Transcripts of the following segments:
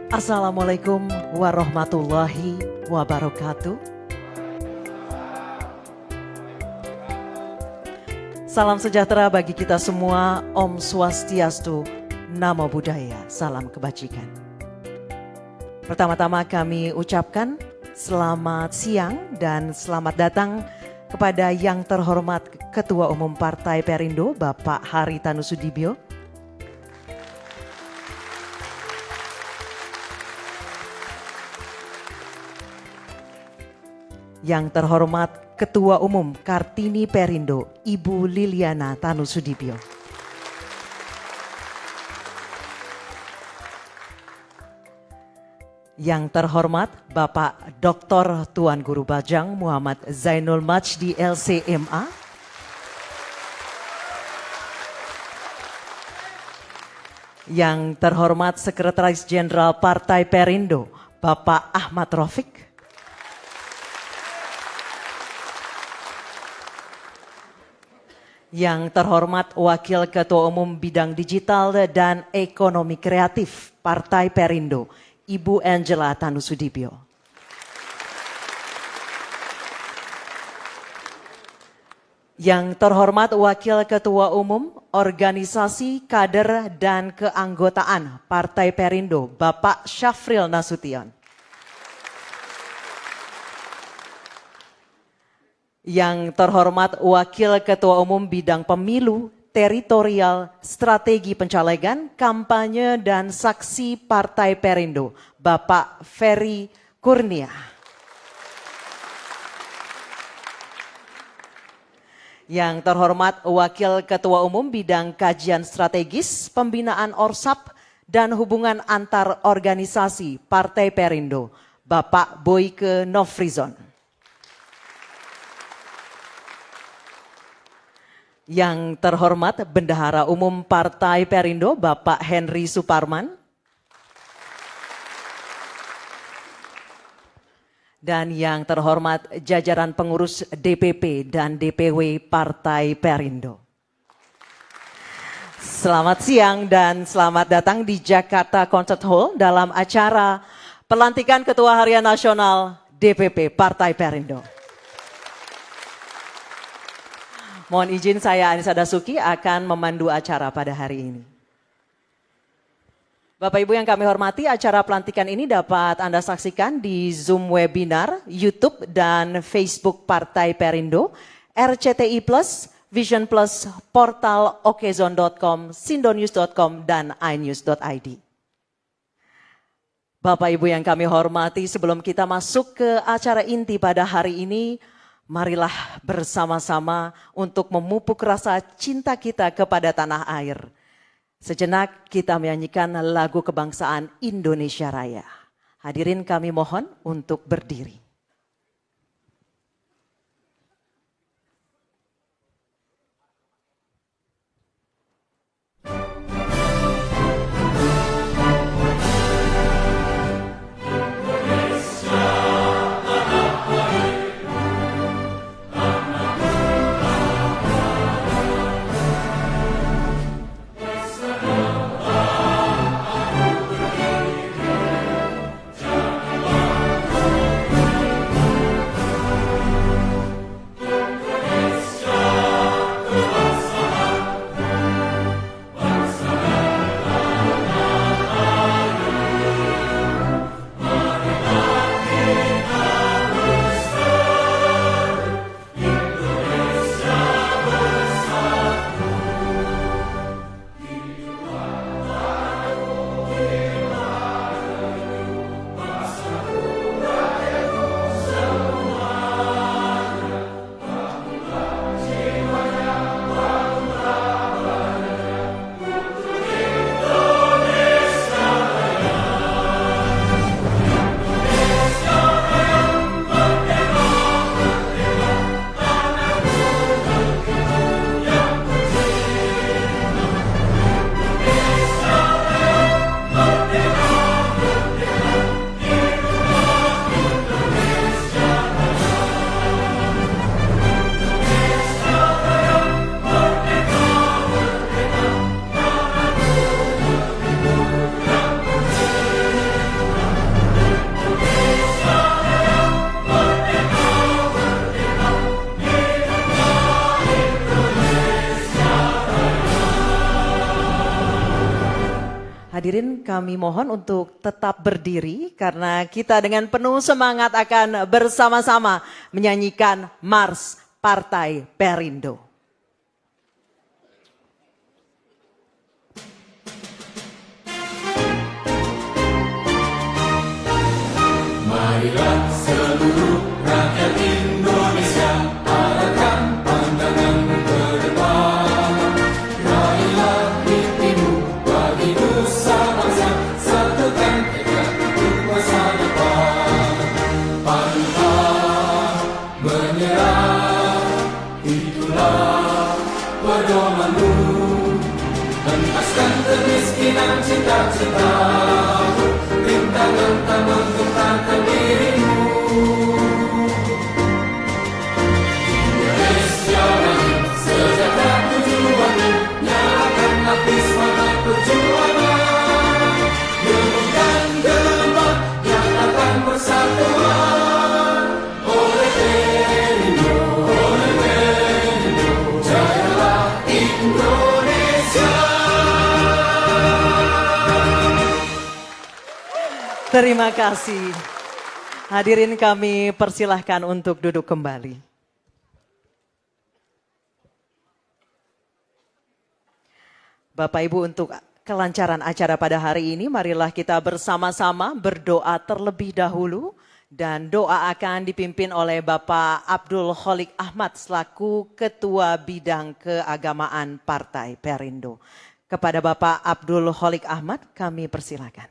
Assalamualaikum warahmatullahi wabarakatuh. Salam sejahtera bagi kita semua. Om Swastiastu, Namo Buddhaya, salam kebajikan. Pertama-tama kami ucapkan selamat siang dan selamat datang kepada yang terhormat Ketua Umum Partai Perindo, Bapak Haritanu Sudibyo. Yang terhormat Ketua Umum Kartini Perindo, Ibu Liliana Tanu Sudibyo. Yang terhormat Bapak Dr. Tuan Guru Bajang Muhammad Zainul Majdi LCMA. Yang terhormat Sekretaris Jenderal Partai Perindo, Bapak Ahmad Rafiq. Yang terhormat Wakil Ketua Umum Bidang Digital dan Ekonomi Kreatif Partai Perindo, Ibu Angela Tanu Sudibyo. Yang terhormat Wakil Ketua Umum Organisasi Kader dan Keanggotaan Partai Perindo, Bapak Syafril Nasution. Yang terhormat Wakil Ketua Umum Bidang Pemilu, Teritorial, Strategi Pencalegan, Kampanye dan Saksi Partai Perindo, Bapak Ferry Kurnia. Yang terhormat Wakil Ketua Umum Bidang Kajian Strategis, Pembinaan Orsap dan Hubungan Antar Organisasi Partai Perindo, Bapak Boyke Nofrizon. Yang terhormat Bendahara Umum Partai Perindo, Bapak Henry Suparman. Dan yang terhormat jajaran pengurus DPP dan DPW Partai Perindo. Selamat siang dan selamat datang di Jakarta Concert Hall dalam acara pelantikan Ketua Harian Nasional DPP Partai Perindo. Mohon izin saya Anissa Dasuki akan memandu acara pada hari ini. Bapak Ibu yang kami hormati, acara pelantikan ini dapat Anda saksikan di Zoom webinar, YouTube dan Facebook Partai Perindo, RCTI Plus, Vision Plus, portal okezone.com, sindonews.com dan inews.id. Bapak Ibu yang kami hormati, sebelum kita masuk ke acara inti pada hari ini, marilah bersama-sama untuk memupuk rasa cinta kita kepada tanah air. Sejenak kita menyanyikan lagu kebangsaan Indonesia Raya. Hadirin kami mohon untuk berdiri. Hadirin kami mohon untuk tetap berdiri karena kita dengan penuh semangat akan bersama-sama menyanyikan Mars Partai Perindo. Marilah seluruh rakyat Indonesia arahkan pandanganmu ke depan. Raihlah mimpimu bagi nusa bangsa, satukan tekad untuk masa depan. Pantang menyerah, itulah pedomanmu. Hentaskan kemiskinan cita-cita, rintangan tak menggentarkan dirimu. Indonesia Raya, sejahtera tujuanmu, nyalakan api semangat perjuangan. Dengarkan gelombang, nyatakan persatuan. Oleh Perindo, jayalah Indonesia. Terima kasih. Hadirin kami persilahkan untuk duduk kembali. Bapak Ibu, untuk kelancaran acara pada hari ini, marilah kita bersama-sama berdoa terlebih dahulu. Dan doa akan dipimpin oleh Bapak Abdul Kholik Ahmad selaku Ketua Bidang Keagamaan Partai Perindo. Kepada Bapak Abdul Kholik Ahmad kami persilakan.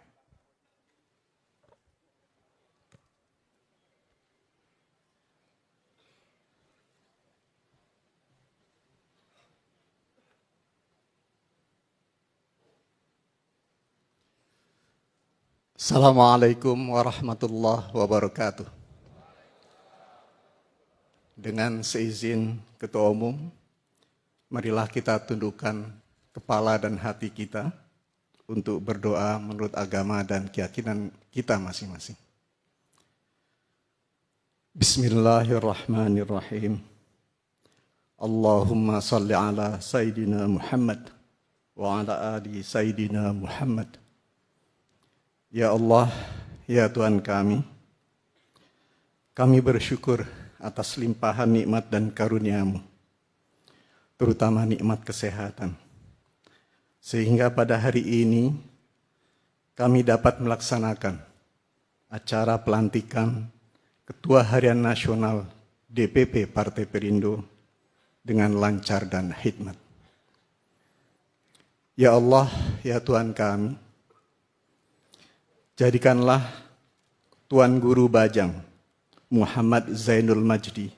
Assalamualaikum warahmatullahi wabarakatuh. Dengan seizin Ketua Umum, marilah kita tundukkan kepala dan hati kita untuk berdoa menurut agama dan keyakinan kita masing-masing. Bismillahirrahmanirrahim. Allahumma salli ala Sayyidina Muhammad wa ala ali Sayyidina Muhammad. Ya Allah, ya Tuhan kami bersyukur atas limpahan nikmat dan karunia-Mu, terutama nikmat kesehatan. Sehingga pada hari ini kami dapat melaksanakan acara pelantikan Ketua Harian Nasional DPP Partai Perindo dengan lancar dan hikmat. Ya Allah, ya Tuhan kami, jadikanlah Tuan Guru Bajang Muhammad Zainul Majdi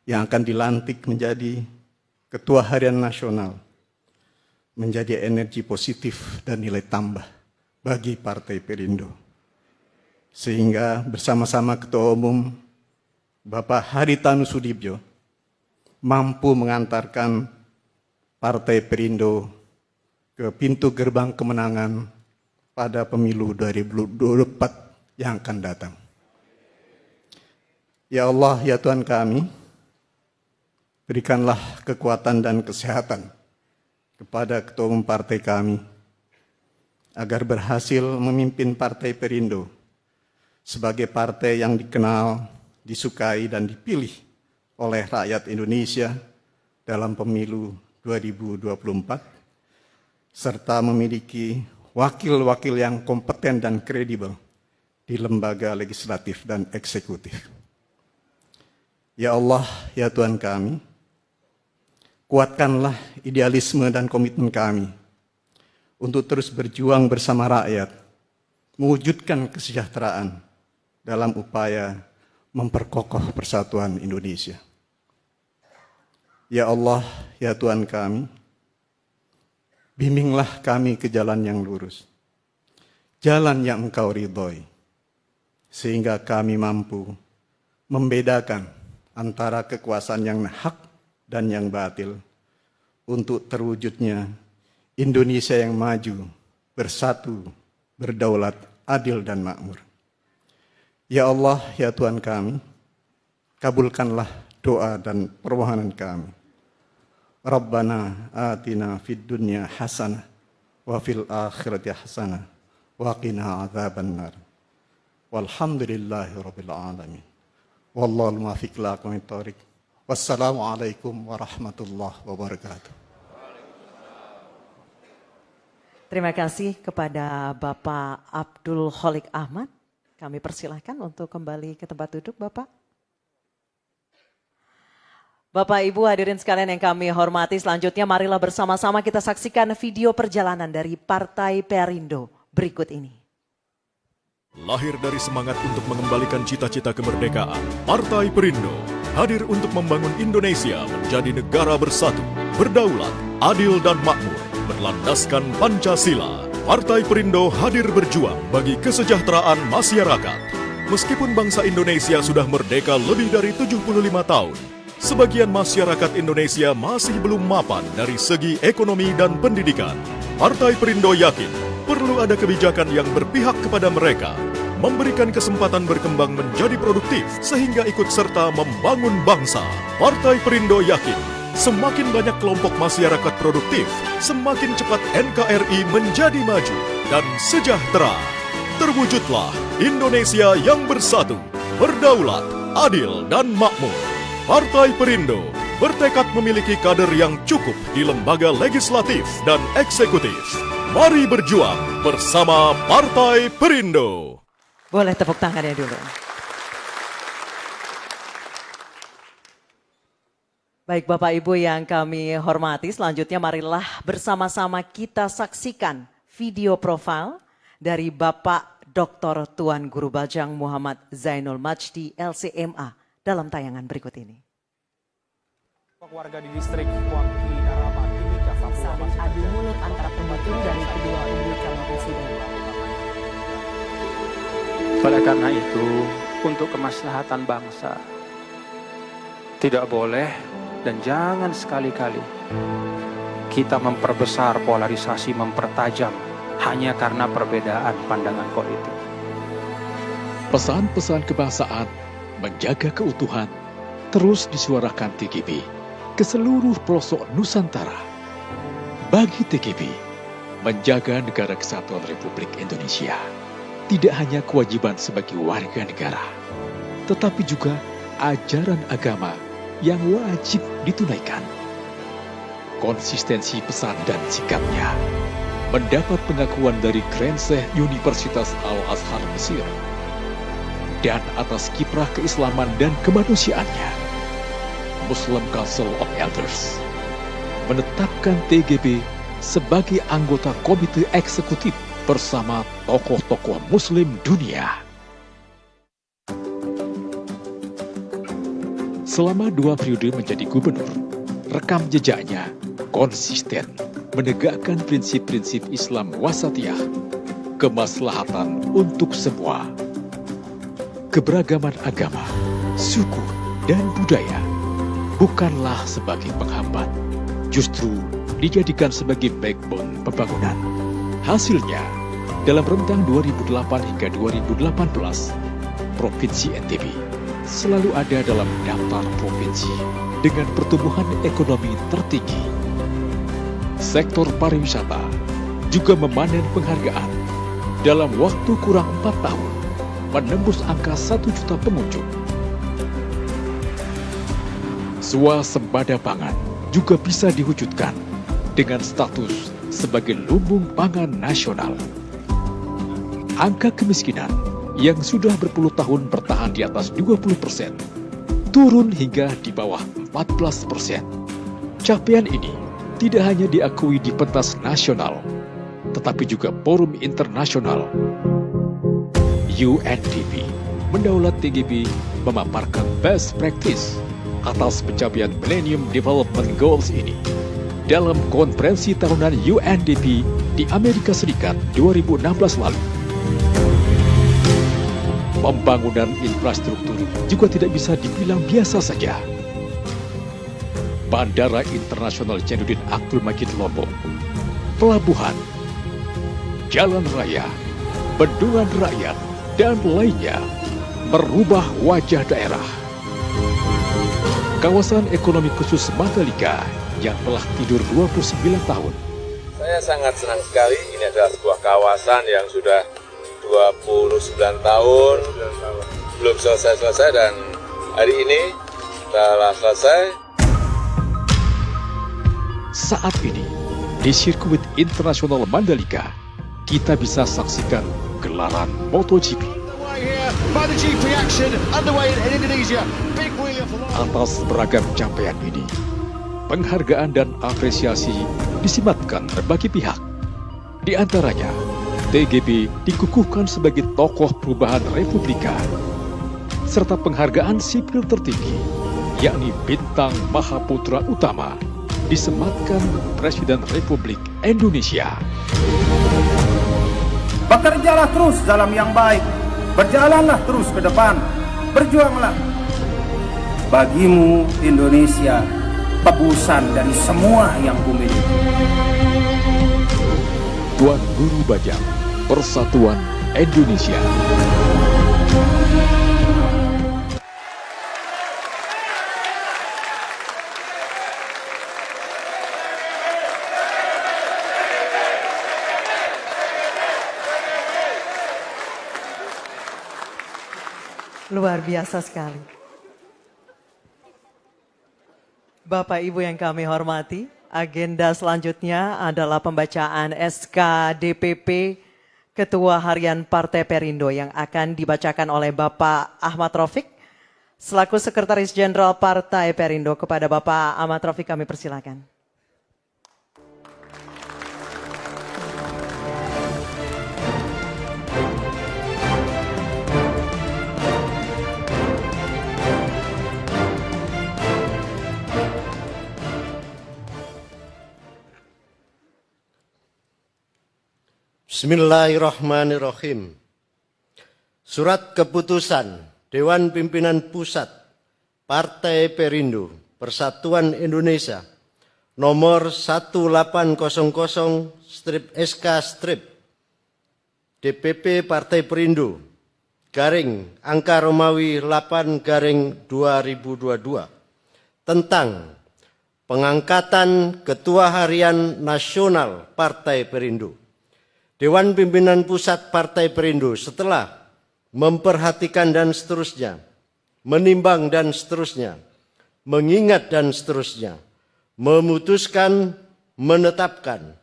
yang akan dilantik menjadi Ketua Harian Nasional menjadi energi positif dan nilai tambah bagi Partai Perindo. Sehingga bersama-sama Ketua Umum Bapak Haritanu Sudibyo mampu mengantarkan Partai Perindo ke pintu gerbang kemenangan pada pemilu 2024 yang akan datang. Ya Allah, ya Tuhan kami, berikanlah kekuatan dan kesehatan kepada Ketua Umum Partai kami, agar berhasil memimpin Partai Perindo sebagai partai yang dikenal, disukai, dan dipilih oleh rakyat Indonesia dalam pemilu 2024, serta memiliki wakil-wakil yang kompeten dan kredibel di lembaga legislatif dan eksekutif. Ya Allah, ya Tuhan kami, kuatkanlah idealisme dan komitmen kami untuk terus berjuang bersama rakyat, mewujudkan kesejahteraan dalam upaya memperkokoh persatuan Indonesia. Ya Allah, ya Tuhan kami, bimbinglah kami ke jalan yang lurus, jalan yang Engkau ridhoi, sehingga kami mampu membedakan antara kekuasaan yang hak dan yang batil untuk terwujudnya Indonesia yang maju, bersatu, berdaulat, adil dan makmur. Ya Allah, ya Tuhan kami, kabulkanlah doa dan permohonan kami. Rabbana atina fid dunya hasanah wa fil akhirati hasanah wa qina adzabannar. Walhamdulillahi rabbil alamin. Wallahul muwaffiq ila aqwamit thoriq. Wassalamualaikum warahmatullahi wabarakatuh. Terima kasih kepada Bapak Abdul Kholik Ahmad. Kami persilahkan untuk kembali ke tempat duduk, Bapak. Bapak Ibu hadirin sekalian yang kami hormati, selanjutnya marilah bersama-sama kita saksikan video perjalanan dari Partai Perindo berikut ini. Lahir dari semangat untuk mengembalikan cita-cita kemerdekaan, Partai Perindo hadir untuk membangun Indonesia menjadi negara bersatu, berdaulat, adil dan makmur, berlandaskan Pancasila. Partai Perindo hadir berjuang bagi kesejahteraan masyarakat. Meskipun bangsa Indonesia sudah merdeka lebih dari 75 tahun, sebagian masyarakat Indonesia masih belum mapan dari segi ekonomi dan pendidikan. Partai Perindo yakin perlu ada kebijakan yang berpihak kepada mereka, memberikan kesempatan berkembang menjadi produktif sehingga ikut serta membangun bangsa. Partai Perindo yakin semakin banyak kelompok masyarakat produktif, semakin cepat NKRI menjadi maju dan sejahtera. Terwujudlah Indonesia yang bersatu, berdaulat, adil dan makmur. Partai Perindo bertekad memiliki kader yang cukup di lembaga legislatif dan eksekutif. Mari berjuang bersama Partai Perindo. Boleh tepuk tangannya dulu. Baik Bapak Ibu yang kami hormati, selanjutnya marilah bersama-sama kita saksikan video profil dari Bapak Dr. Tuan Guru Bajang Muhammad Zainul Majdi LCMA dalam tayangan berikut ini. Warga di distrik Kuangki Darapa Timika Papua masih adu mulut antara pendukung dari kedua kubu calon presiden. Oleh karena itu, untuk kemaslahatan bangsa, tidak boleh dan jangan sekali-kali kita memperbesar polarisasi, mempertajam hanya karena perbedaan pandangan politik. Pesan-pesan kebangsaan, menjaga keutuhan, terus disuarakan TGB ke seluruh pelosok Nusantara. Bagi TGB, menjaga negara kesatuan Republik Indonesia tidak hanya kewajiban sebagai warga negara, tetapi juga ajaran agama yang wajib ditunaikan. Konsistensi pesan dan sikapnya mendapat pengakuan dari Grand Sheikh Universitas Al-Azhar Mesir, dan atas kiprah keislaman dan kemanusiaannya, Muslim Council of Elders menetapkan TGB sebagai anggota komite eksekutif bersama tokoh-tokoh Muslim dunia. Selama 2 periode menjadi gubernur, rekam jejaknya konsisten menegakkan prinsip-prinsip Islam wasatiyah, kemaslahatan untuk semua, keberagaman agama, suku, dan budaya bukanlah sebagai penghambat, justru dijadikan sebagai backbone pembangunan. Hasilnya, dalam rentang 2008 hingga 2018, Provinsi NTB selalu ada dalam daftar provinsi dengan pertumbuhan ekonomi tertinggi. Sektor pariwisata juga memanen penghargaan. Dalam waktu kurang 4 tahun, menembus angka 1 juta pengunjung. Swasembada pangan juga bisa diwujudkan dengan status sebagai lumbung pangan nasional. Angka kemiskinan yang sudah berpuluh tahun bertahan di atas 20%, turun hingga di bawah 14%. Capaian ini tidak hanya diakui di pentas nasional, tetapi juga forum internasional. UNDP mendaulat TGB memaparkan best practice atas pencapaian Millennium Development Goals ini dalam konferensi tahunan UNDP di Amerika Serikat 2016 lalu. Pembangunan infrastruktur juga tidak bisa dibilang biasa saja. Bandara Internasional Jainuddin Abdul Majid Lombok, pelabuhan, jalan raya, bendungan rakyat, dan lainnya merubah wajah daerah. Kawasan ekonomi khusus Mandalika yang telah tidur 29 tahun. Saya sangat senang sekali. Ini adalah sebuah kawasan yang sudah 29 tahun belum selesai dan hari ini telah selesai. Saat ini, di sirkuit internasional Mandalika, kita bisa saksikan gelaran MotoGP. Atas beragam capaian ini, penghargaan dan apresiasi disematkan berbagai pihak. Di antaranya, TGB dikukuhkan sebagai tokoh perubahan Republika, serta penghargaan sipil tertinggi, yakni Bintang Mahaputra Utama, disematkan Presiden Republik Indonesia. Bekerjalah terus dalam yang baik, berjalanlah terus ke depan, berjuanglah. Bagimu Indonesia, tebusan dari semua yang kumiliki. Tuan Guru Bajang, Persatuan Indonesia. Luar biasa sekali. Bapak Ibu yang kami hormati, agenda selanjutnya adalah pembacaan SK DPP Ketua Harian Partai Perindo yang akan dibacakan oleh Bapak Ahmad Raufik selaku Sekretaris Jenderal Partai Perindo. Kepada Bapak Ahmad Raufik kami persilakan. Bismillahirrahmanirrahim. Surat keputusan Dewan Pimpinan Pusat Partai Perindo Persatuan Indonesia nomor 1800/SK DPP Partai Perindo garing angka Romawi 8/2022 tentang pengangkatan Ketua Harian Nasional Partai Perindo. Dewan Pimpinan Pusat Partai Perindo setelah memperhatikan dan seterusnya, menimbang dan seterusnya, mengingat dan seterusnya, memutuskan menetapkan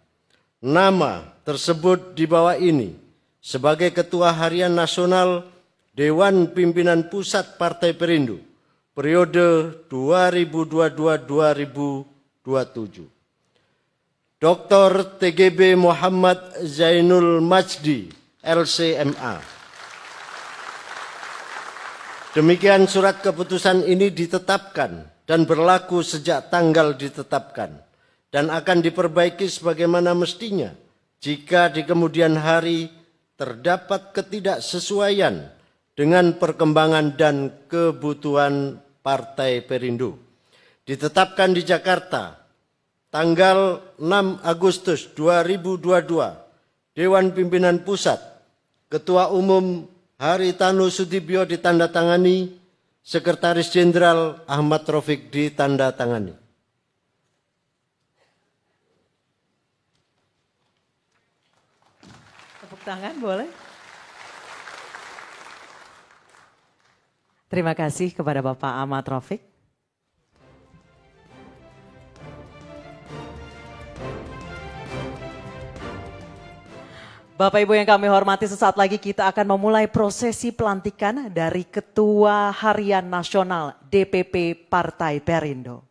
nama tersebut di bawah ini sebagai Ketua Harian Nasional Dewan Pimpinan Pusat Partai Perindo periode 2022-2027. Dr. TGB Muhammad Zainul Majdi, LCMA. Demikian surat keputusan ini ditetapkan dan berlaku sejak tanggal ditetapkan dan akan diperbaiki sebagaimana mestinya jika di kemudian hari terdapat ketidaksesuaian dengan perkembangan dan kebutuhan Partai Perindo. Ditetapkan di Jakarta tanggal 6 Agustus 2022, Dewan Pimpinan Pusat, Ketua Umum Haritanu Sudibyo ditandatangani, Sekretaris Jenderal Ahmad Raufik ditandatangani. Tepuk tangan boleh? Terima kasih kepada Bapak Ahmad Raufik. Bapak Ibu yang kami hormati, sesaat lagi kita akan memulai prosesi pelantikan dari Ketua Harian Nasional DPP Partai Perindo.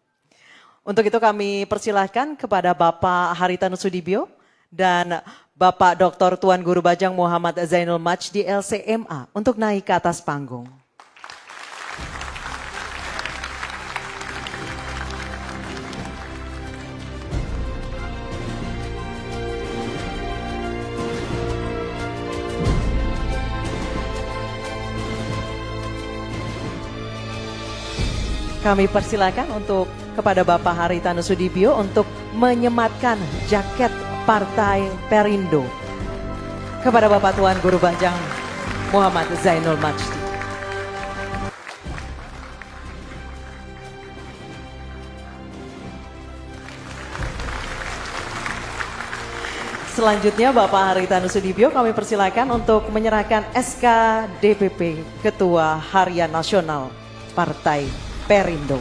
Untuk itu kami persilahkan kepada Bapak Haritanu Sudibyo dan Bapak Dr. Tuan Guru Bajang Muhammad Zainul Majdi LCMA untuk naik ke atas panggung. Kami persilakan untuk kepada Bapak Haritanu Sudibyo untuk menyematkan jaket Partai Perindo kepada Bapak Tuan Guru Bajang Muhammad Zainul Majdi. Selanjutnya Bapak Haritanu Sudibyo kami persilakan untuk menyerahkan SK DPP Ketua Harian Nasional Partai Perindo.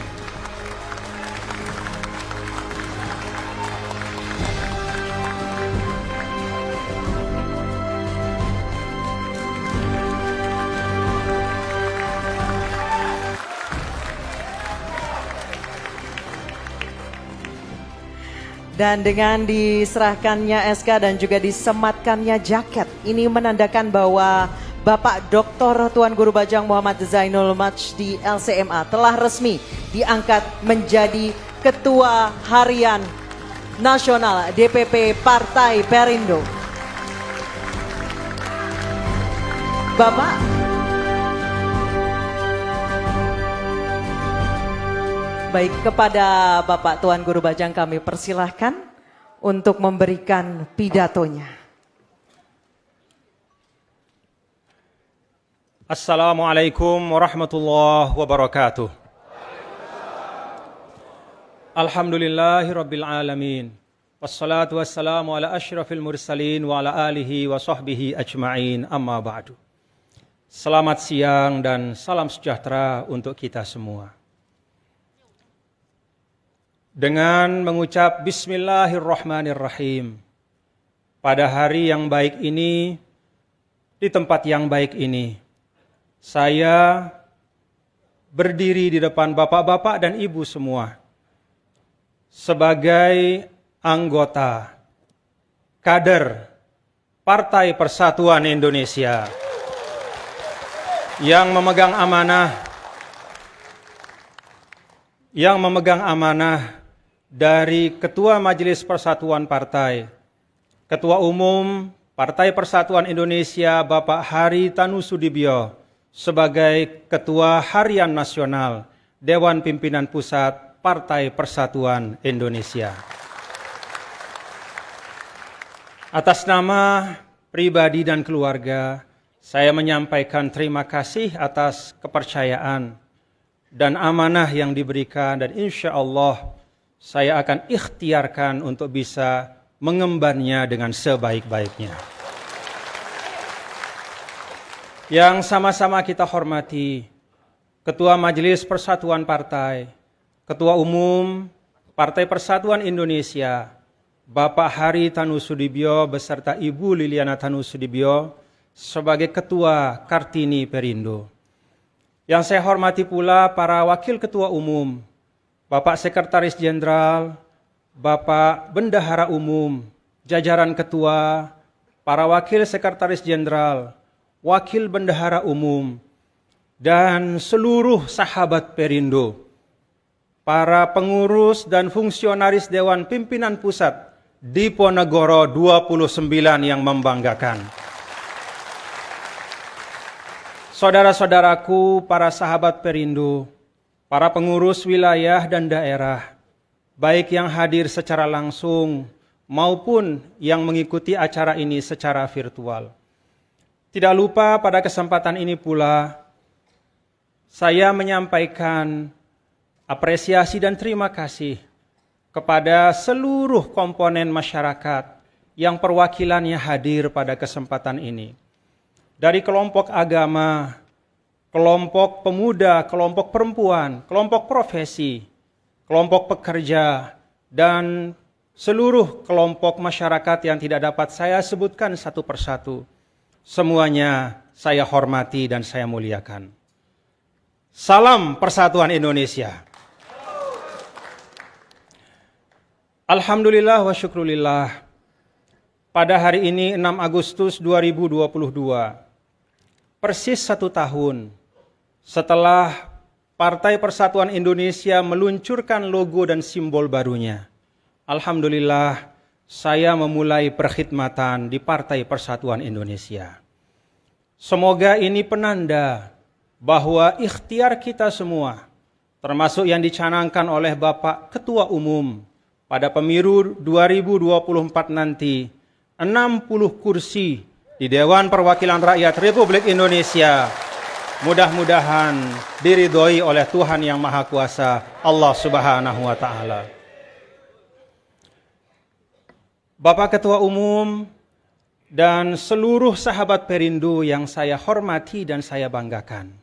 Dan dengan diserahkannya SK dan juga disematkannya jaket, ini menandakan bahwa Bapak Dr. Tuan Guru Bajang Muhammad Zainul Majdi LCMA telah resmi diangkat menjadi Ketua Harian Nasional DPP Partai Perindo. Bapak, baik, kepada Bapak Tuan Guru Bajang kami persilahkan untuk memberikan pidatonya. Assalamualaikum warahmatullahi wabarakatuh. Alhamdulillahirabbil alamin. Wassalatu wassalamu ala asyrafil mursalin wa ala alihi wa sahbihi ajma'in, amma ba'du. Selamat siang dan salam sejahtera untuk kita semua. Dengan mengucap Bismillahirrahmanirrahim, pada hari yang baik ini, di tempat yang baik ini, saya berdiri di depan bapak-bapak dan ibu semua sebagai anggota kader Partai Persatuan Indonesia yang memegang amanah dari Ketua Majelis Persatuan Partai, Ketua Umum Partai Persatuan Indonesia Bapak Haritanu Sudibyo sebagai Ketua Harian Nasional Dewan Pimpinan Pusat Partai Persatuan Indonesia. Atas nama pribadi dan keluarga, saya menyampaikan terima kasih atas kepercayaan dan amanah yang diberikan, dan insya Allah saya akan ikhtiarkan untuk bisa mengembannya dengan sebaik-baiknya. Yang sama-sama kita hormati Ketua Majelis Persatuan Partai, Ketua Umum Partai Persatuan Indonesia, Bapak Haritanu Sudibyo beserta Ibu Liliana Tanu Sudibyo sebagai Ketua Kartini Perindo. Yang saya hormati pula para Wakil Ketua Umum, Bapak Sekretaris Jenderal, Bapak Bendahara Umum, jajaran Ketua, para Wakil Sekretaris Jenderal, Wakil Bendahara Umum, dan seluruh sahabat Perindo, para pengurus dan fungsionaris Dewan Pimpinan Pusat Diponegoro 29 yang membanggakan. Saudara-saudaraku, para sahabat Perindo, para pengurus wilayah dan daerah, baik yang hadir secara langsung maupun yang mengikuti acara ini secara virtual. Tidak lupa pada kesempatan ini pula, saya menyampaikan apresiasi dan terima kasih kepada seluruh komponen masyarakat yang perwakilannya hadir pada kesempatan ini. Dari kelompok agama, kelompok pemuda, kelompok perempuan, kelompok profesi, kelompok pekerja, dan seluruh kelompok masyarakat yang tidak dapat saya sebutkan satu persatu. Semuanya saya hormati dan saya muliakan. Salam Persatuan Indonesia. Alhamdulillah wa syukrulillah. Pada hari ini 6 Agustus 2022, persis 1 tahun setelah Partai Persatuan Indonesia meluncurkan logo dan simbol barunya, alhamdulillah saya memulai perkhidmatan di Partai Persatuan Indonesia. Semoga ini penanda bahwa ikhtiar kita semua, termasuk yang dicanangkan oleh Bapak Ketua Umum pada pemilu 2024 nanti, 60 kursi di Dewan Perwakilan Rakyat Republik Indonesia, mudah-mudahan diridhoi oleh Tuhan Yang Maha Kuasa, Allah Subhanahu wa Ta'ala. Bapak Ketua Umum, dan seluruh sahabat Perindo yang saya hormati dan saya banggakan.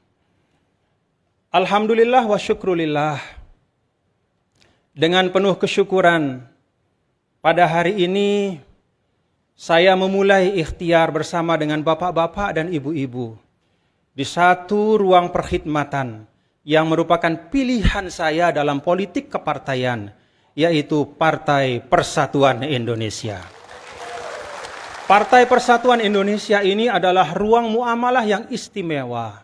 Alhamdulillah wa syukrulillah, dengan penuh kesyukuran, pada hari ini saya memulai ikhtiar bersama dengan bapak-bapak dan ibu-ibu di satu ruang perkhidmatan yang merupakan pilihan saya dalam politik kepartaian, yaitu Partai Persatuan Indonesia. Partai Persatuan Indonesia ini adalah ruang muamalah yang istimewa,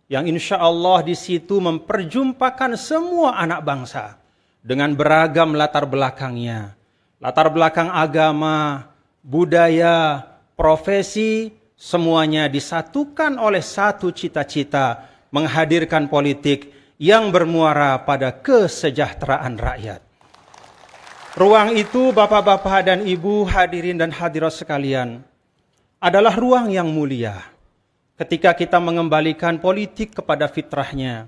yang insya Allah di situ memperjumpakan semua anak bangsa dengan beragam latar belakangnya, latar belakang agama, budaya, profesi, semuanya disatukan oleh satu cita-cita, menghadirkan politik yang bermuara pada kesejahteraan rakyat. Ruang itu, bapak-bapak dan ibu, hadirin dan hadirat sekalian, adalah ruang yang mulia. Ketika kita mengembalikan politik kepada fitrahnya,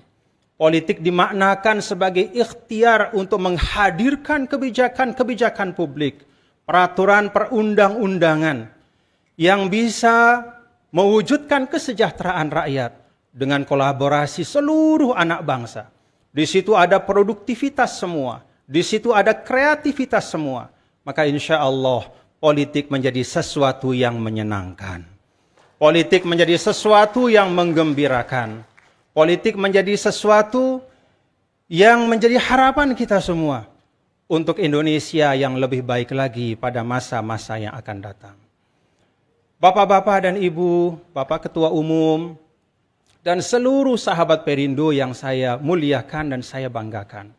politik dimaknakan sebagai ikhtiar untuk menghadirkan kebijakan-kebijakan publik, peraturan perundang-undangan yang bisa mewujudkan kesejahteraan rakyat dengan kolaborasi seluruh anak bangsa. Di situ ada produktivitas semua. Di situ ada kreativitas semua. Maka insya Allah politik menjadi sesuatu yang menyenangkan. Politik menjadi sesuatu yang menggembirakan. Politik menjadi sesuatu yang menjadi harapan kita semua untuk Indonesia yang lebih baik lagi pada masa-masa yang akan datang. Bapak-bapak dan ibu, Bapak Ketua Umum, dan seluruh sahabat Perindo yang saya muliakan dan saya banggakan.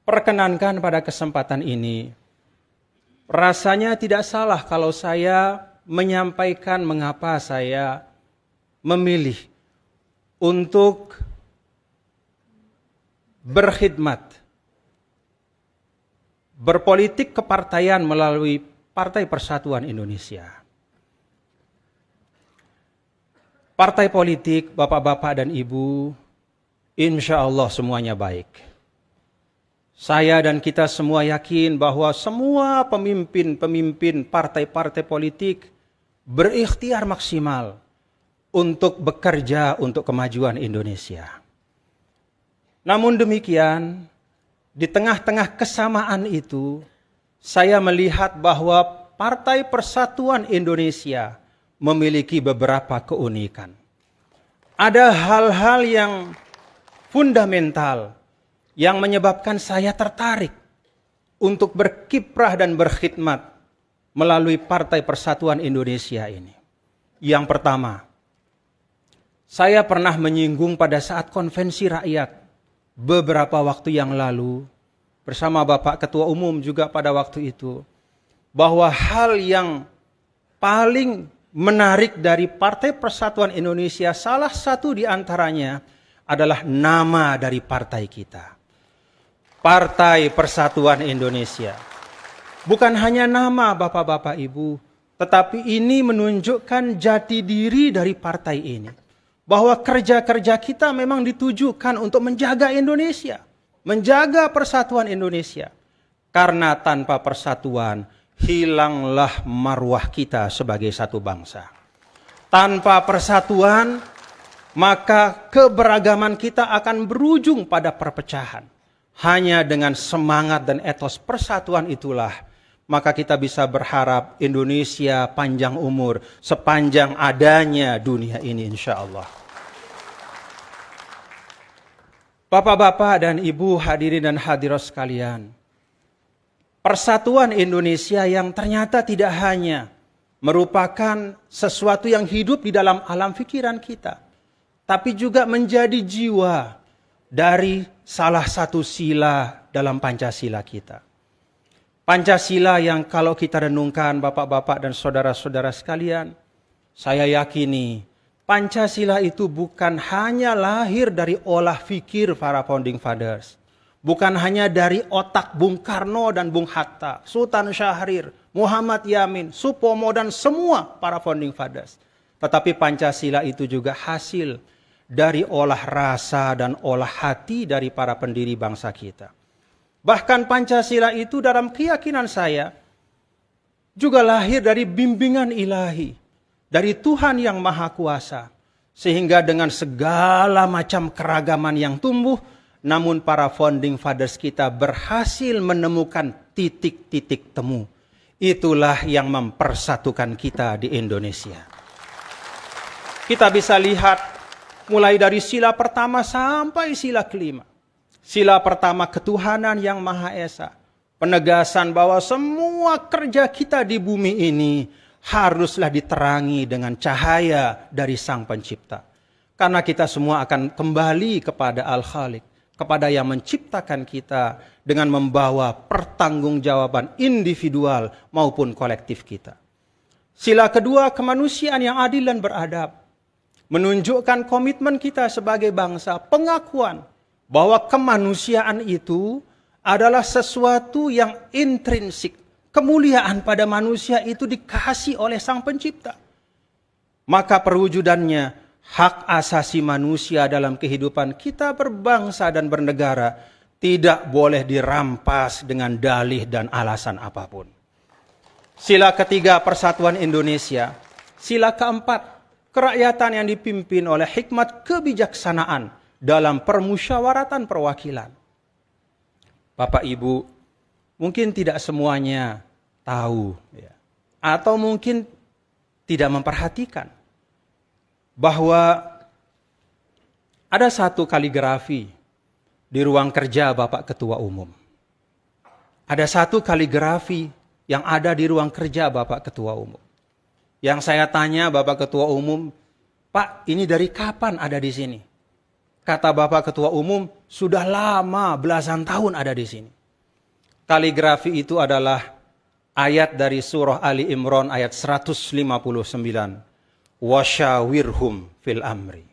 Perkenankan pada kesempatan ini, rasanya tidak salah kalau saya menyampaikan mengapa saya memilih untuk berkhidmat, berpolitik kepartaian melalui Partai Persatuan Indonesia. Partai politik, bapak-bapak dan ibu, insya Allah semuanya baik. Saya dan kita semua yakin bahwa semua pemimpin-pemimpin partai-partai politik berikhtiar maksimal untuk bekerja untuk kemajuan Indonesia. Namun demikian, di tengah-tengah kesamaan itu, saya melihat bahwa Partai Persatuan Indonesia memiliki beberapa keunikan. Ada hal-hal yang fundamental yang menyebabkan saya tertarik untuk berkiprah dan berkhidmat melalui Partai Persatuan Indonesia ini. Yang pertama, saya pernah menyinggung pada saat konvensi rakyat beberapa waktu yang lalu, bersama Bapak Ketua Umum juga pada waktu itu, bahwa hal yang paling menarik dari Partai Persatuan Indonesia, salah satu di antaranya adalah nama dari partai kita. Partai Persatuan Indonesia. Bukan hanya nama bapak-bapak ibu, tetapi ini menunjukkan jati diri dari partai ini. Bahwa kerja-kerja kita memang ditujukan untuk menjaga Indonesia, menjaga persatuan Indonesia. Karena tanpa persatuan, hilanglah marwah kita sebagai satu bangsa. Tanpa persatuan, maka keberagaman kita akan berujung pada perpecahan. Hanya dengan semangat dan etos persatuan itulah, maka kita bisa berharap Indonesia panjang umur sepanjang adanya dunia ini insya Allah. Bapak-bapak dan ibu hadirin dan hadirat sekalian, persatuan Indonesia yang ternyata tidak hanya merupakan sesuatu yang hidup di dalam alam pikiran kita, tapi juga menjadi jiwa dari salah satu sila dalam Pancasila kita. Pancasila yang kalau kita renungkan bapak-bapak dan saudara-saudara sekalian, saya yakini Pancasila itu bukan hanya lahir dari olah fikir para founding fathers. Bukan hanya dari otak Bung Karno dan Bung Hatta, Sultan Syahrir, Muhammad Yamin, Supomo dan semua para founding fathers. Tetapi Pancasila itu juga hasil dari olah rasa dan olah hati dari para pendiri bangsa kita. Bahkan Pancasila itu dalam keyakinan saya juga lahir dari bimbingan ilahi, dari Tuhan yang Maha Kuasa. Sehingga dengan segala macam keragaman yang tumbuh, namun para founding fathers kita berhasil menemukan titik-titik temu. Itulah yang mempersatukan kita di Indonesia. Kita bisa lihat mulai dari sila pertama sampai sila kelima. Sila pertama ketuhanan yang Maha Esa. Penegasan bahwa semua kerja kita di bumi ini haruslah diterangi dengan cahaya dari Sang Pencipta. Karena kita semua akan kembali kepada Al-Khaliq, kepada yang menciptakan kita dengan membawa pertanggungjawaban individual maupun kolektif kita. Sila kedua, kemanusiaan yang adil dan beradab. Menunjukkan komitmen kita sebagai bangsa, pengakuan bahwa kemanusiaan itu adalah sesuatu yang intrinsik. Kemuliaan pada manusia itu dikasih oleh Sang Pencipta. Maka perwujudannya hak asasi manusia dalam kehidupan kita berbangsa dan bernegara tidak boleh dirampas dengan dalih dan alasan apapun. Sila ketiga, persatuan Indonesia. Sila keempat, kerakyatan yang dipimpin oleh hikmat kebijaksanaan dalam permusyawaratan perwakilan. Bapak Ibu, mungkin tidak semuanya tahu, ya, atau mungkin tidak memperhatikan bahwa ada satu kaligrafi di ruang kerja Bapak Ketua Umum. Ada satu kaligrafi yang ada di ruang kerja Bapak Ketua Umum. Yang saya tanya Bapak Ketua Umum, Pak, ini dari kapan ada di sini? Kata Bapak Ketua Umum, sudah lama, belasan tahun ada di sini. Kaligrafi itu adalah ayat dari surah Ali Imran ayat 159. Wasyawirhum fil amri.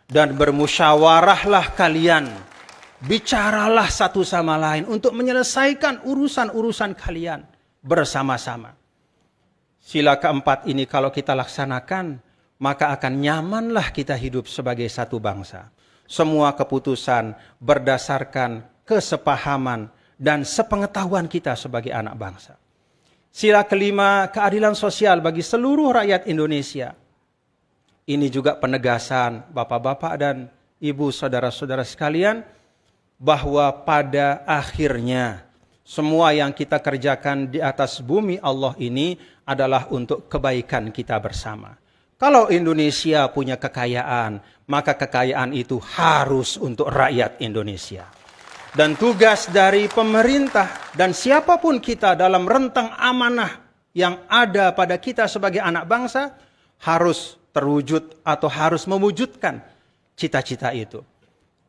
Dan bermusyawarahlah kalian, bicaralah satu sama lain untuk menyelesaikan urusan-urusan kalian bersama-sama. Sila keempat ini kalau kita laksanakan, maka akan nyamanlah kita hidup sebagai satu bangsa. Semua keputusan berdasarkan kesepahaman dan sepengetahuan kita sebagai anak bangsa. Sila kelima, keadilan sosial bagi seluruh rakyat Indonesia. Ini juga penegasan Bapak-bapak dan Ibu saudara-saudara sekalian, bahwa pada akhirnya semua yang kita kerjakan di atas bumi Allah ini adalah untuk kebaikan kita bersama. Kalau Indonesia punya kekayaan, maka kekayaan itu harus untuk rakyat Indonesia. Dan tugas dari pemerintah dan siapapun kita dalam rentang amanah yang ada pada kita sebagai anak bangsa harus terwujud atau harus mewujudkan cita-cita itu.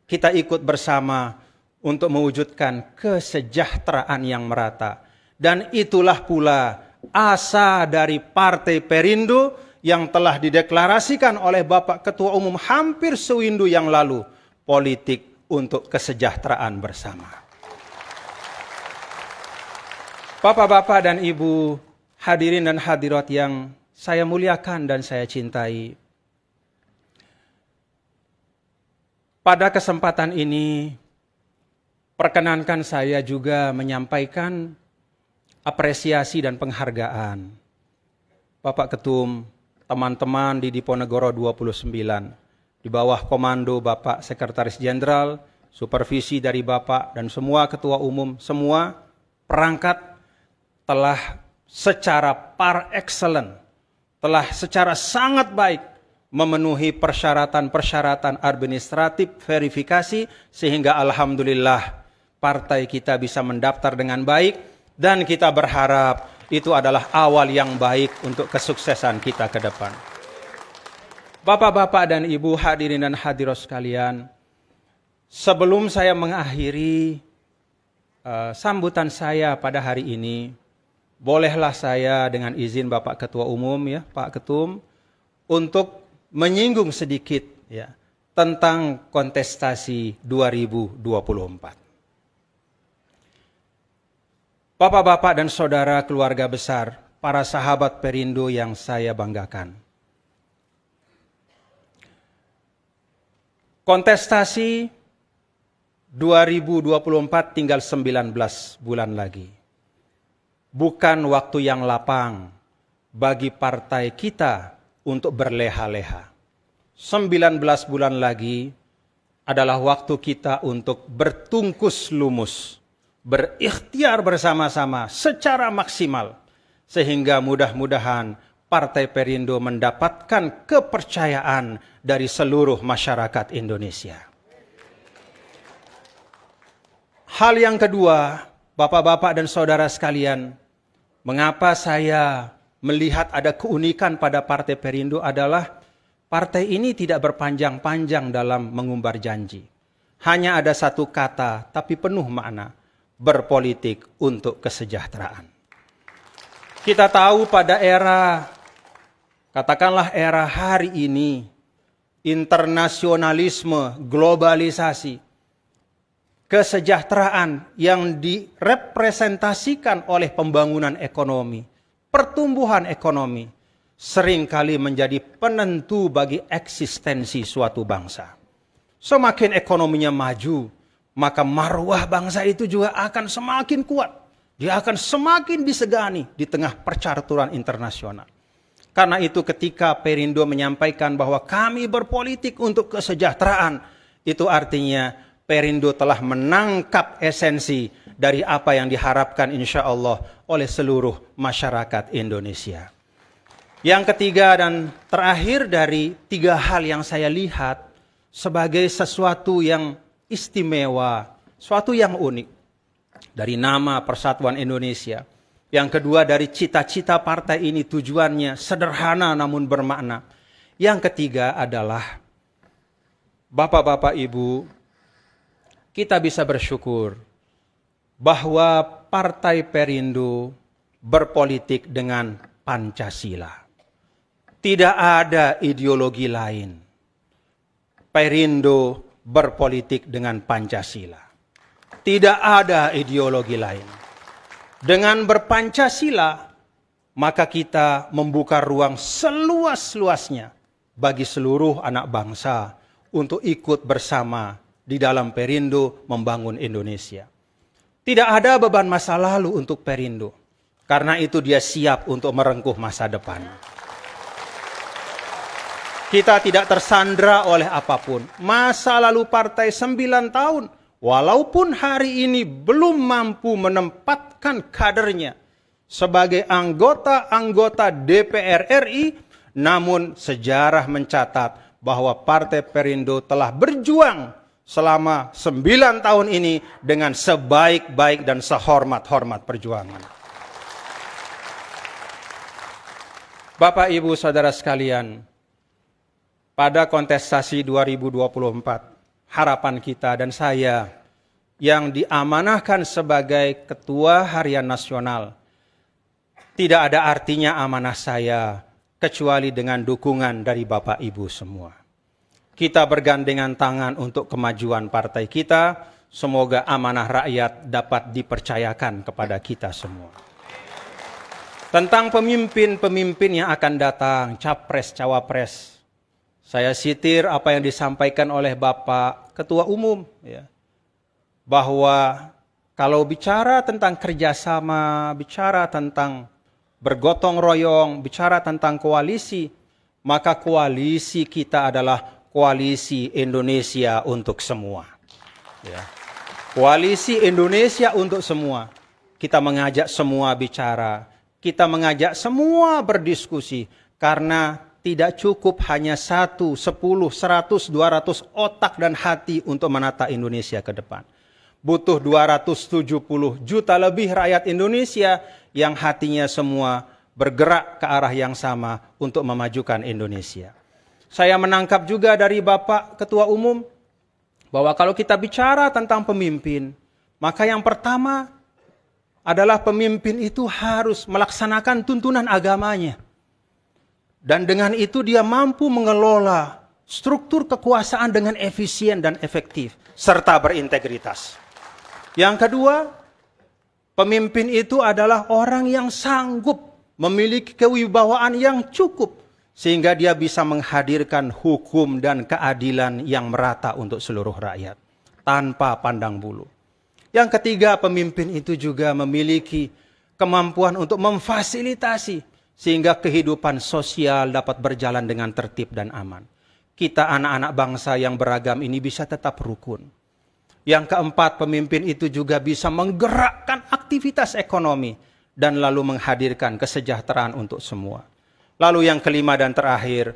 Kita ikut bersama untuk mewujudkan kesejahteraan yang merata. Dan itulah pula asa dari Partai Perindo yang telah dideklarasikan oleh Bapak Ketua Umum hampir sewindu yang lalu, politik untuk kesejahteraan bersama. Bapak-bapak dan Ibu, hadirin dan hadirat yang saya muliakan dan saya cintai. Pada kesempatan ini, perkenankan saya juga menyampaikan apresiasi dan penghargaan. Bapak Ketum, teman-teman di Diponegoro 29, di bawah komando Bapak Sekretaris Jenderal, supervisi dari Bapak dan semua Ketua Umum, semua perangkat telah secara par excellence, telah secara sangat baik memenuhi persyaratan-persyaratan administratif verifikasi sehingga alhamdulillah partai kita bisa mendaftar dengan baik dan kita berharap itu adalah awal yang baik untuk kesuksesan kita ke depan. Bapak-bapak dan Ibu hadirin dan hadirat sekalian, sebelum saya mengakhiri sambutan saya pada hari ini, bolehlah saya dengan izin Bapak Ketua Umum ya, Pak Ketum, untuk menyinggung sedikit ya tentang kontestasi 2024. Bapak-bapak dan saudara keluarga besar, para sahabat Perindo yang saya banggakan. Kontestasi 2024 tinggal 19 bulan lagi. bukan waktu yang lapang bagi partai kita untuk berleha-leha. 19 bulan lagi adalah waktu kita untuk bertungkus lumus, berikhtiar bersama-sama secara maksimal, sehingga mudah-mudahan Partai Perindo mendapatkan kepercayaan dari seluruh masyarakat Indonesia. Hal yang kedua, Bapak-bapak dan saudara sekalian, mengapa saya melihat ada keunikan pada Partai Perindo adalah partai ini tidak berpanjang-panjang dalam mengumbar janji. Hanya ada satu kata, tapi penuh makna, berpolitik untuk kesejahteraan. Kita tahu pada era, katakanlah era hari ini, internasionalisme, globalisasi, kesejahteraan yang direpresentasikan oleh pembangunan ekonomi, pertumbuhan ekonomi, seringkali menjadi penentu bagi eksistensi suatu bangsa. Semakin ekonominya maju, maka marwah bangsa itu juga akan semakin kuat. Dia akan semakin disegani di tengah percaturan internasional. Karena itu ketika Perindo menyampaikan bahwa kami berpolitik untuk kesejahteraan, itu artinya Perindo telah menangkap esensi dari apa yang diharapkan insya Allah oleh seluruh masyarakat Indonesia. Yang ketiga dan terakhir dari tiga hal yang saya lihat sebagai sesuatu yang istimewa, sesuatu yang unik dari nama Persatuan Indonesia. Yang kedua dari cita-cita partai ini tujuannya sederhana namun bermakna. Yang ketiga adalah Bapak-bapak Ibu, kita bisa bersyukur bahwa Partai Perindo berpolitik dengan Pancasila. Tidak ada ideologi lain. Perindo berpolitik dengan Pancasila. Tidak ada ideologi lain. Dengan berpancasila, maka kita membuka ruang seluas-luasnya bagi seluruh anak bangsa untuk ikut bersama di dalam Perindo membangun Indonesia. Tidak ada beban masa lalu untuk Perindo. Karena itu dia siap untuk merengkuh masa depan. Kita tidak tersandra oleh apapun. Masa lalu partai 9 tahun. Walaupun hari ini belum mampu menempatkan kadernya sebagai anggota-anggota DPR RI, namun sejarah mencatat bahwa Partai Perindo telah berjuang selama 9 tahun ini dengan sebaik-baik dan sehormat-hormat perjuangan. Bapak, Ibu, Saudara sekalian, pada kontestasi 2024, harapan kita dan saya yang diamanahkan sebagai Ketua Harian Nasional, tidak ada artinya amanah saya kecuali dengan dukungan dari Bapak Ibu semua. Kita bergandengan tangan untuk kemajuan partai kita. Semoga amanah rakyat dapat dipercayakan kepada kita semua. Tentang pemimpin-pemimpin yang akan datang, capres-cawapres, saya sitir apa yang disampaikan oleh Bapak Ketua Umum, ya, bahwa kalau bicara tentang kerjasama, bicara tentang bergotong royong, bicara tentang koalisi, maka koalisi kita adalah Koalisi Indonesia untuk semua. Ya. Koalisi Indonesia untuk semua. Kita mengajak semua bicara. Kita mengajak semua berdiskusi. Karena tidak cukup hanya 1, 10, 100, 200 otak dan hati untuk menata Indonesia ke depan. Butuh 270 juta lebih rakyat Indonesia yang hatinya semua bergerak ke arah yang sama untuk memajukan Indonesia. Saya menangkap juga dari Bapak Ketua Umum bahwa kalau kita bicara tentang pemimpin, maka yang pertama adalah pemimpin itu harus melaksanakan tuntunan agamanya. Dan dengan itu dia mampu mengelola struktur kekuasaan dengan efisien dan efektif, serta berintegritas. Yang kedua, pemimpin itu adalah orang yang sanggup memiliki kewibawaan yang cukup, sehingga dia bisa menghadirkan hukum dan keadilan yang merata untuk seluruh rakyat, tanpa pandang bulu. Yang ketiga, pemimpin itu juga memiliki kemampuan untuk memfasilitasi sehingga kehidupan sosial dapat berjalan dengan tertib dan aman. Kita anak-anak bangsa yang beragam ini bisa tetap rukun. Yang keempat, pemimpin itu juga bisa menggerakkan aktivitas ekonomi dan lalu menghadirkan kesejahteraan untuk semua. Lalu yang kelima dan terakhir,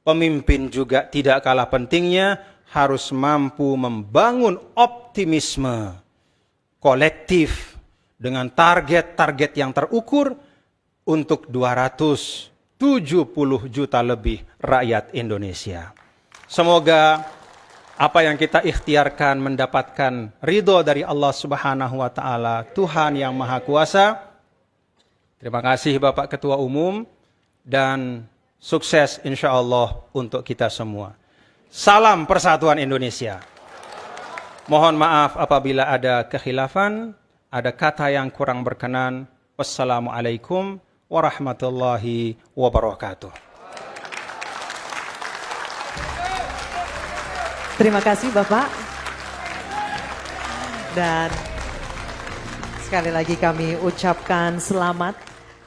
pemimpin juga tidak kalah pentingnya harus mampu membangun optimisme kolektif dengan target-target yang terukur untuk 270 juta lebih rakyat Indonesia. Semoga apa yang kita ikhtiarkan mendapatkan ridho dari Allah Subhanahu wa Ta'ala, Tuhan yang Maha Kuasa. Terima kasih Bapak Ketua Umum dan sukses insya Allah untuk kita semua. Salam Persatuan Indonesia. Mohon maaf apabila ada kekhilafan, ada kata yang kurang berkenan. Wassalamualaikum warahmatullahi wabarakatuh. Terima kasih Bapak. Dan sekali lagi kami ucapkan selamat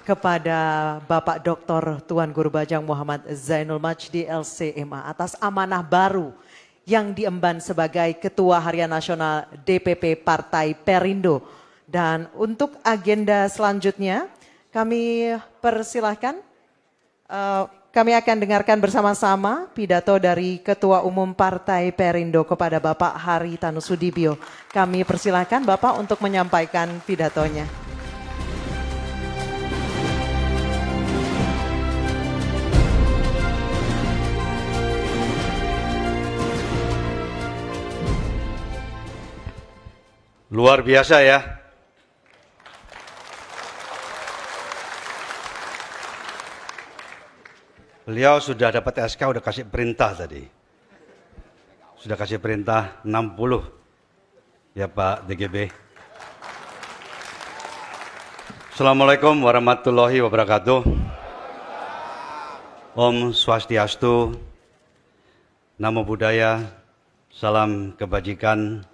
kepada Bapak Dr. Tuan Guru Bajang Muhammad Zainul Majdi LCMA atas amanah baru yang diemban sebagai Ketua Harian Nasional DPP Partai Perindo. Dan untuk agenda selanjutnya kami persilahkan, kami akan dengarkan bersama-sama pidato dari Ketua Umum Partai Perindo kepada Bapak Haritanu Sudibyo. Kami persilahkan Bapak untuk menyampaikan pidatonya. Luar biasa ya. Beliau sudah dapat SK, udah kasih perintah tadi. Sudah kasih perintah 60. Ya Pak DGB. Assalamualaikum warahmatullahi wabarakatuh. Om Swastiastu, Namo Buddhaya, salam kebajikan.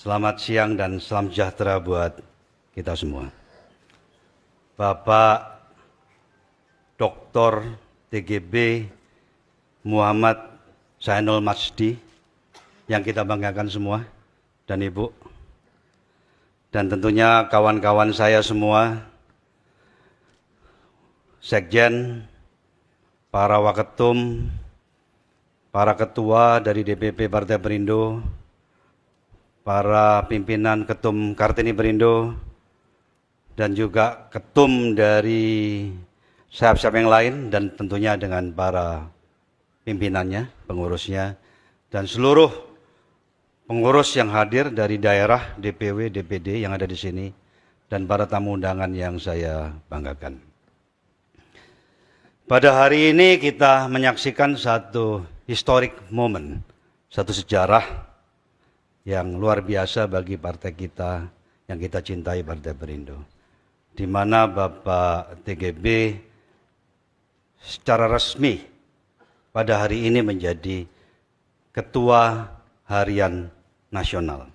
Selamat siang dan salam sejahtera buat kita semua. Bapak Dr. TGB Muhammad Zainul Majdi yang kita banggakan semua, dan Ibu, dan tentunya kawan-kawan saya semua, Sekjen, para waketum, para ketua dari DPP Partai Perindo, para pimpinan ketum Kartini Perindo, dan juga ketum dari sayap-sayap yang lain, dan tentunya dengan para pimpinannya, pengurusnya, dan seluruh pengurus yang hadir dari daerah, DPW, DPD yang ada di sini, dan para tamu undangan yang saya banggakan. Pada hari ini kita menyaksikan satu historic moment, satu sejarah yang luar biasa bagi partai kita yang kita cintai, Partai Perindo, di mana Bapak TGB secara resmi pada hari ini menjadi Ketua Harian Nasional.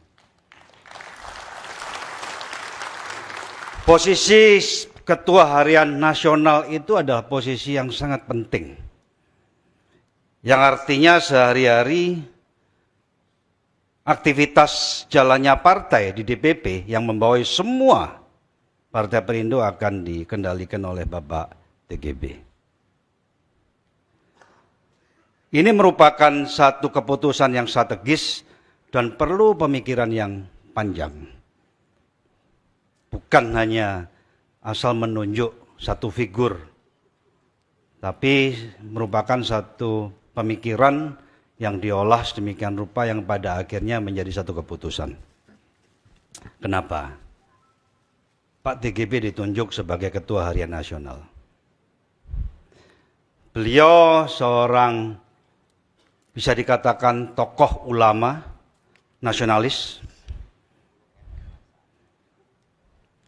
Posisi Ketua Harian Nasional itu adalah posisi yang sangat penting, yang artinya sehari-hari aktivitas jalannya partai di DPP yang membawai semua Partai Perindo akan dikendalikan oleh Bapak TGB. Ini merupakan satu keputusan yang strategis dan perlu pemikiran yang panjang. Bukan hanya asal menunjuk satu figur, tapi merupakan satu pemikiran yang diolah sedemikian rupa yang pada akhirnya menjadi satu keputusan. Kenapa Pak TGB ditunjuk sebagai Ketua Harian Nasional? Beliau seorang bisa dikatakan tokoh ulama, nasionalis,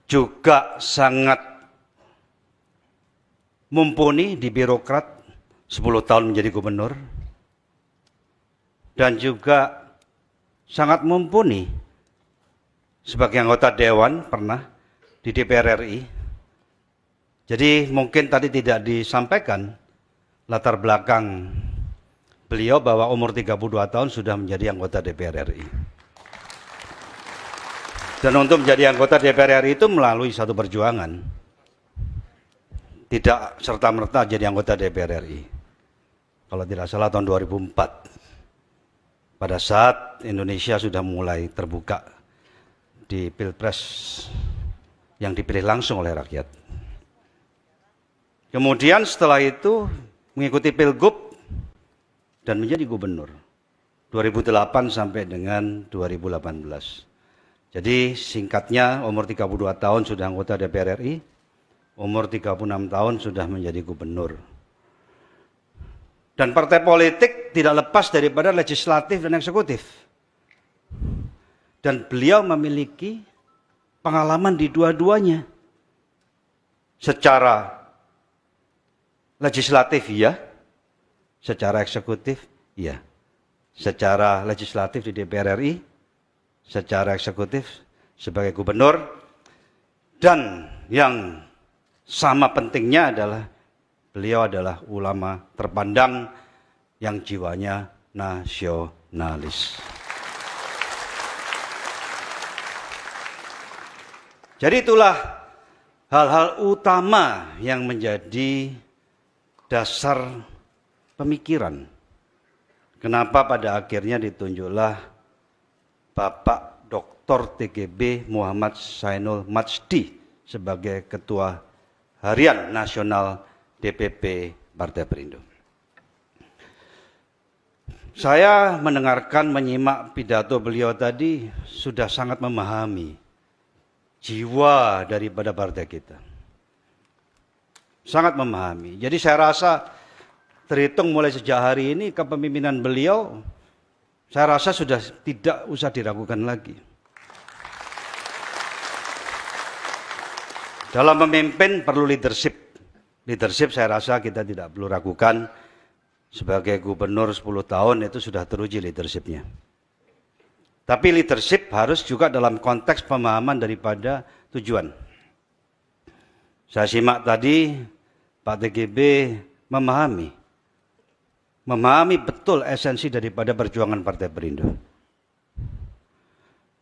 juga sangat mumpuni di birokrat, 10 tahun menjadi gubernur, dan juga sangat mumpuni sebagai anggota dewan, pernah di DPR RI. Jadi mungkin tadi tidak disampaikan latar belakang beliau bahwa umur 32 tahun sudah menjadi anggota DPR RI. Dan untuk menjadi anggota DPR RI itu melalui satu perjuangan. Tidak serta-merta jadi anggota DPR RI. Kalau tidak salah tahun 2004. Pada saat Indonesia sudah mulai terbuka di Pilpres yang dipilih langsung oleh rakyat. Kemudian setelah itu mengikuti Pilgub dan menjadi gubernur 2008 sampai dengan 2018. Jadi singkatnya umur 32 tahun sudah anggota DPR RI, umur 36 tahun sudah menjadi gubernur. Dan partai politik tidak lepas daripada legislatif dan eksekutif. Dan beliau memiliki pengalaman di dua-duanya. Secara legislatif iya, secara eksekutif iya. Secara legislatif di DPR RI, secara eksekutif sebagai gubernur, dan yang sama pentingnya adalah beliau adalah ulama terpandang yang jiwanya nasionalis. Jadi itulah hal-hal utama yang menjadi dasar pemikiran. Kenapa pada akhirnya ditunjuklah Bapak Dr. TGB Muhammad Zainul Majdi sebagai Ketua Harian Nasional DPP Partai Perindo. Saya mendengarkan, menyimak pidato beliau tadi, sudah sangat memahami jiwa daripada partai kita. Sangat memahami. Jadi saya rasa terhitung mulai sejak hari ini kepemimpinan beliau, saya rasa sudah tidak usah diragukan lagi. Dalam memimpin perlu leadership. Leadership saya rasa kita tidak perlu ragukan. Sebagai gubernur 10 tahun itu sudah teruji leadershipnya. Tapi leadership harus juga dalam konteks pemahaman daripada tujuan. Saya simak tadi Pak TGB memahami betul esensi daripada perjuangan Partai Perindo.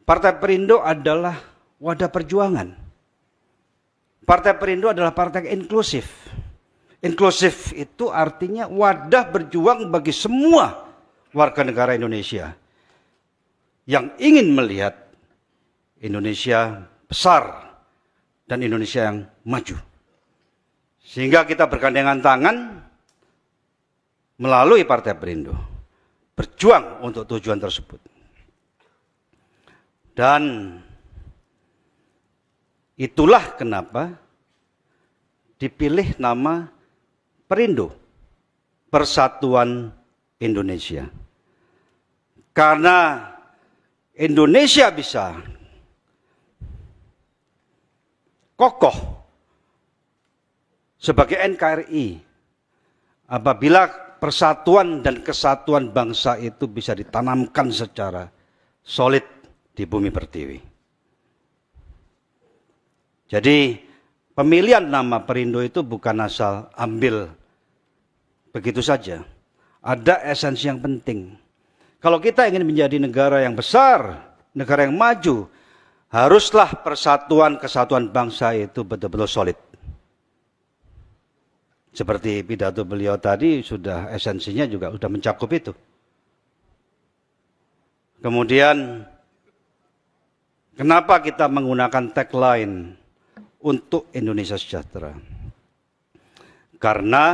Partai Perindo adalah wadah perjuangan. Partai Perindo adalah partai inklusif. Inklusif itu artinya wadah berjuang bagi semua warga negara Indonesia yang ingin melihat Indonesia besar dan Indonesia yang maju. Sehingga kita bergandengan tangan melalui Partai Perindo berjuang untuk tujuan tersebut. Dan itulah kenapa dipilih nama Perindo, Persatuan Indonesia. Karena Indonesia bisa kokoh sebagai NKRI apabila persatuan dan kesatuan bangsa itu bisa ditanamkan secara solid di bumi pertiwi. Jadi pemilihan nama Perindo itu bukan asal ambil begitu saja. Ada esensi yang penting. Kalau kita ingin menjadi negara yang besar, negara yang maju, haruslah persatuan kesatuan bangsa itu betul-betul solid. Seperti pidato beliau tadi, sudah esensinya juga sudah mencakup itu. Kemudian, kenapa kita menggunakan tagline untuk Indonesia sejahtera? Karena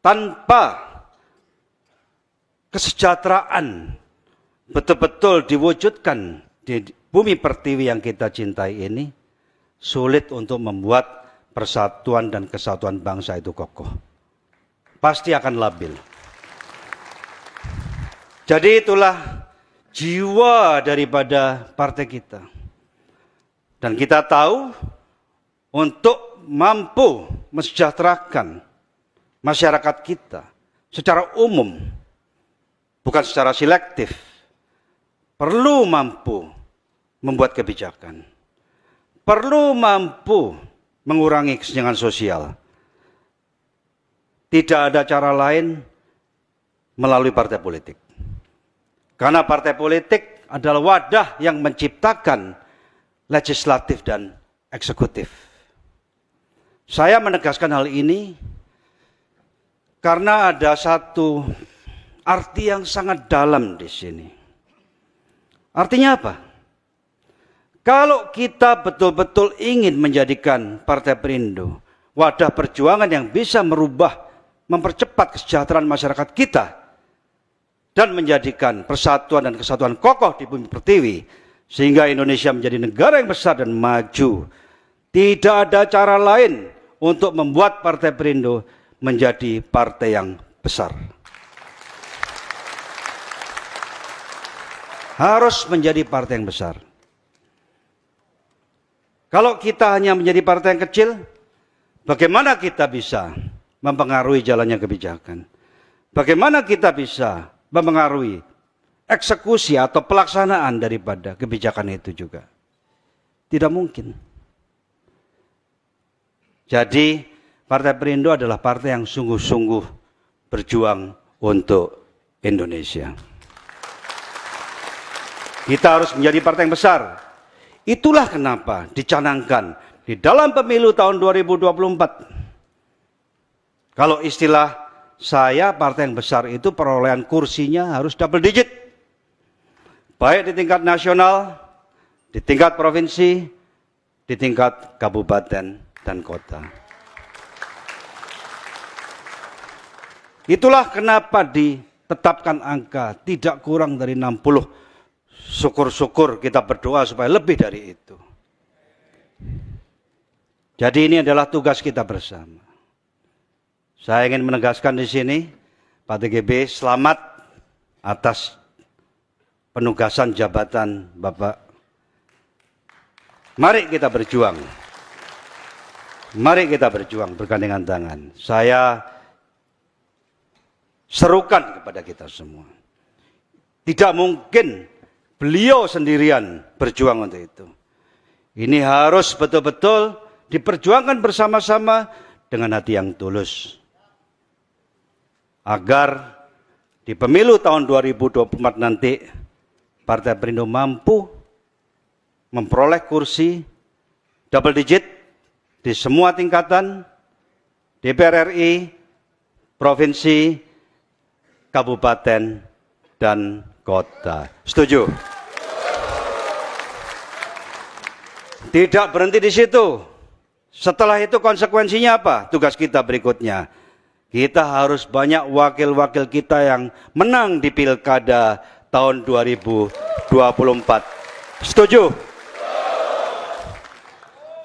tanpa kesejahteraan betul-betul diwujudkan di bumi pertiwi yang kita cintai ini, sulit untuk membuat persatuan dan kesatuan bangsa itu kokoh. Pasti akan labil. Jadi itulah jiwa daripada partai kita. Dan kita tahu untuk mampu mensejahterakan masyarakat kita secara umum, bukan secara selektif, perlu mampu membuat kebijakan. Perlu mampu mengurangi kesenjangan sosial. Tidak ada cara lain melalui partai politik. Karena partai politik adalah wadah yang menciptakan legislatif dan eksekutif. Saya menegaskan hal ini karena ada satu arti yang sangat dalam di sini. Artinya apa? Kalau kita betul-betul ingin menjadikan Partai Perindo wadah perjuangan yang bisa merubah, mempercepat kesejahteraan masyarakat kita, dan menjadikan persatuan dan kesatuan kokoh di bumi pertiwi, sehingga Indonesia menjadi negara yang besar dan maju, tidak ada cara lain untuk membuat Partai Perindo menjadi partai yang besar. Harus menjadi partai yang besar. Kalau kita hanya menjadi partai yang kecil, bagaimana kita bisa mempengaruhi jalannya kebijakan? Bagaimana kita bisa mempengaruhi eksekusi atau pelaksanaan daripada kebijakan itu juga? Tidak mungkin. Jadi, Partai Perindo adalah partai yang sungguh-sungguh berjuang untuk Indonesia. Kita harus menjadi partai yang besar. Itulah kenapa dicanangkan di dalam pemilu tahun 2024. Kalau istilah saya, partai yang besar itu perolehan kursinya harus double digit. Baik di tingkat nasional, di tingkat provinsi, di tingkat kabupaten dan kota. Itulah kenapa ditetapkan angka tidak kurang dari 60. Syukur-syukur kita berdoa supaya lebih dari itu. Jadi ini adalah tugas kita bersama. Saya ingin menegaskan di sini, Pak TGB, selamat atas penugasan jabatan Bapak. Mari kita berjuang. Mari kita berjuang bergandengan tangan. Saya serukan kepada kita semua. Tidak mungkin beliau sendirian berjuang untuk itu. Ini harus betul-betul diperjuangkan bersama-sama dengan hati yang tulus. Agar di pemilu tahun 2024 nanti, Partai Perindo mampu memperoleh kursi double digit di semua tingkatan, DPR RI, provinsi, kabupaten, dan kota. Setuju? Tidak berhenti di situ. Setelah itu konsekuensinya apa? Tugas kita berikutnya. Kita harus banyak wakil-wakil kita yang menang di pilkada tahun 2024. Setuju?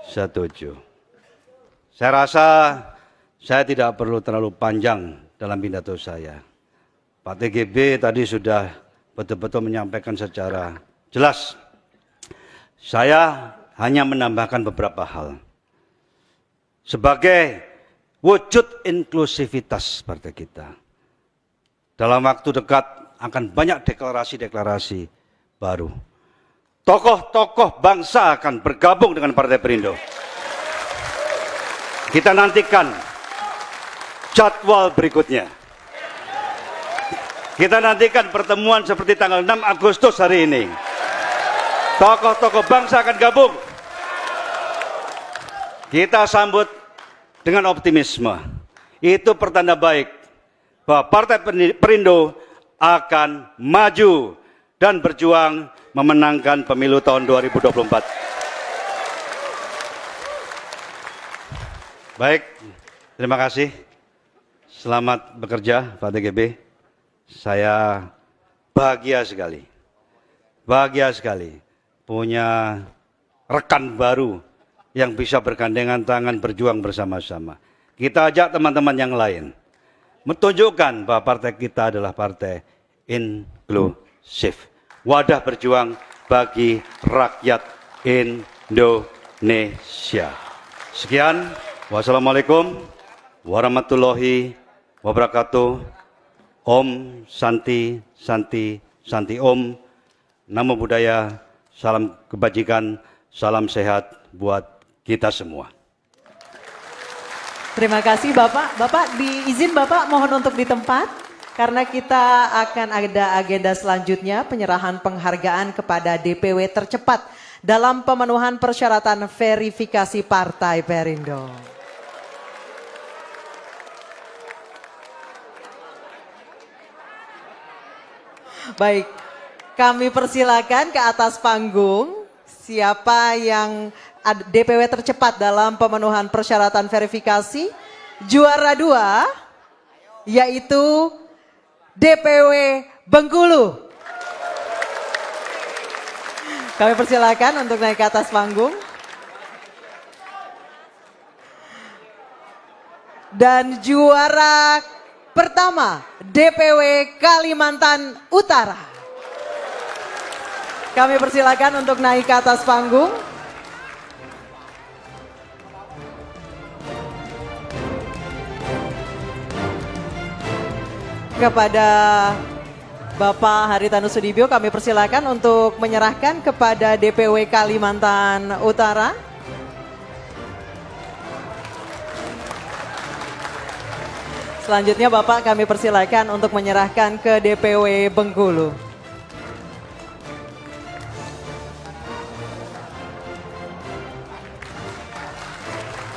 Setuju. Saya rasa saya tidak perlu terlalu panjang dalam pidato saya. Pak TGB tadi sudah betul-betul menyampaikan secara jelas. Saya hanya menambahkan beberapa hal. Sebagai wujud inklusivitas partai kita, dalam waktu dekat akan banyak deklarasi-deklarasi baru. Tokoh-tokoh bangsa akan bergabung dengan Partai Perindo. Kita nantikan jadwal berikutnya. Kita nantikan pertemuan seperti tanggal 6 Agustus hari ini. Tokoh-tokoh bangsa akan gabung. Kita sambut dengan optimisme. Itu pertanda baik bahwa Partai Perindo akan maju dan berjuang memenangkan pemilu tahun 2024. Baik, terima kasih. Selamat bekerja Pak TGB. Saya bahagia sekali punya rekan baru yang bisa bergandengan tangan berjuang bersama-sama. Kita ajak teman-teman yang lain menunjukkan bahwa partai kita adalah partai inklusif, wadah berjuang bagi rakyat Indonesia. Sekian, wassalamualaikum warahmatullahi wabarakatuh. Om Santi Santi Santi Om. Namo Buddhaya. salam kebajikan, salam sehat buat kita semua. Terima kasih Bapak. Bapak diizin Bapak mohon untuk di tempat. Karena kita akan ada agenda selanjutnya penyerahan penghargaan kepada DPW tercepat dalam pemenuhan persyaratan verifikasi Partai Perindo. Baik, kami persilakan ke atas panggung siapa yang DPW tercepat dalam pemenuhan persyaratan verifikasi. Juara 2 yaitu DPW Bengkulu. Kami persilakan untuk naik ke atas panggung. Dan juara pertama DPW Kalimantan Utara. Kami persilakan untuk naik ke atas panggung. Kepada Bapak Haritanu Sudibyo kami persilakan untuk menyerahkan kepada DPW Kalimantan Utara. Selanjutnya Bapak kami persilakan untuk menyerahkan ke DPW Bengkulu.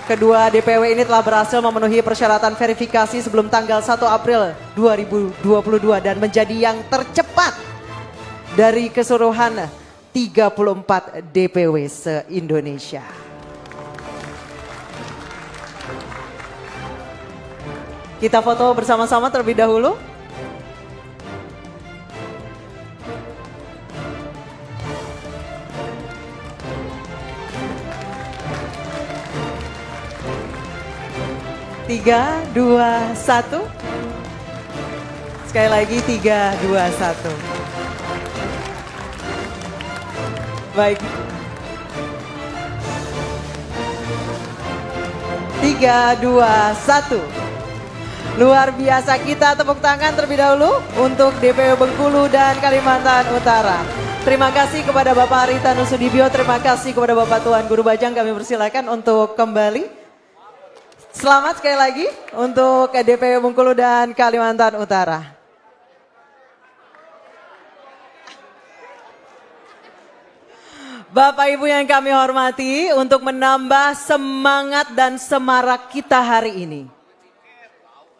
Kedua DPW ini telah berhasil memenuhi persyaratan verifikasi sebelum tanggal 1 April 2022 dan menjadi yang tercepat dari keseluruhan 34 DPW se-Indonesia. Kita foto bersama-sama terlebih dahulu. Tiga, dua, satu. Sekali lagi 3, 2, 1. Baik. 3, 2, 1. Luar biasa, kita tepuk tangan terlebih dahulu untuk DPW Bengkulu dan Kalimantan Utara. Terima kasih kepada Bapak Haritanu Sudibyo, terima kasih kepada Bapak Tuan Guru Bajang, kami persilakan untuk kembali. Selamat sekali lagi untuk DPW Bengkulu dan Kalimantan Utara. Bapak Ibu yang kami hormati, untuk menambah semangat dan semarak kita hari ini,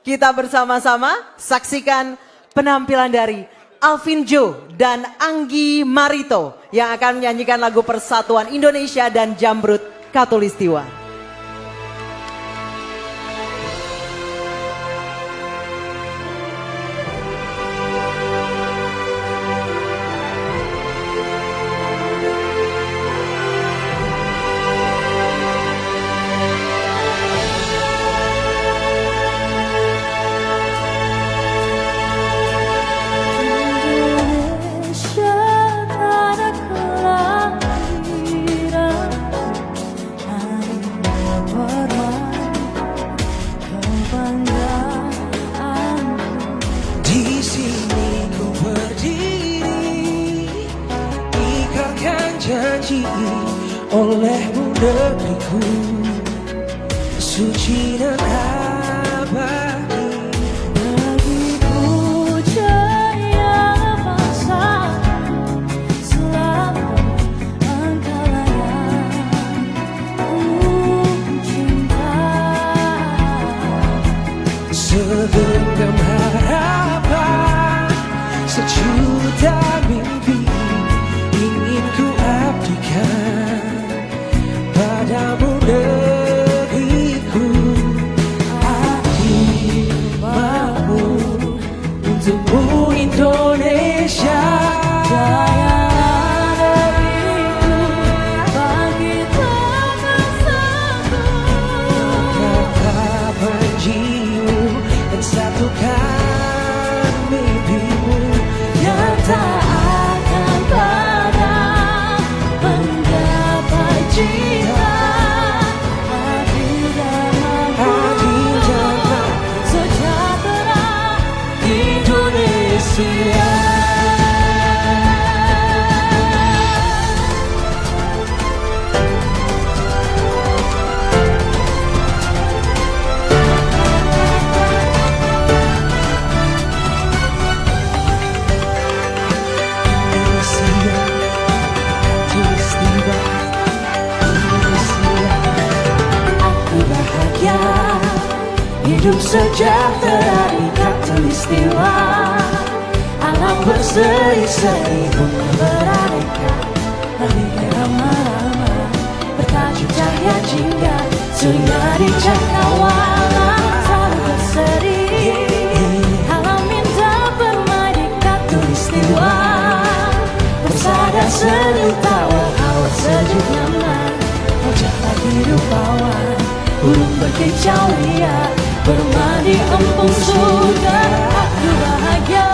kita bersama-sama saksikan penampilan dari Alvin Jo dan Anggi Marito yang akan menyanyikan lagu Persatuan Indonesia dan Jamrut Katulistiwa. Olehmu negeriku suci dan abadi, bagiku jaya masa selalu engkaulah yang ku cinta. Segenggam harapan, sejuta mimpi ingin ku abdikan padamu negeriku. Adil makmur untukmu Indonesia. Jayalah negeriku, bangkitlah bersatu, katakan jiwa dan satukan mimpimu yang tak akan pernah menggapai cinta. sejahtera di khatulistiwa. Alam berseri-seri bunga beraneka, ramai rama-rama bertajuk cahaya jingga. Surya di cakrawala selalu berseri, alam indah bermain di khatulistiwa. Bersada senyum tawa, hawa sejuk nyaman, wajah hidup awan, burung berkicau liar, bermandi empung surga. Aku bahagia.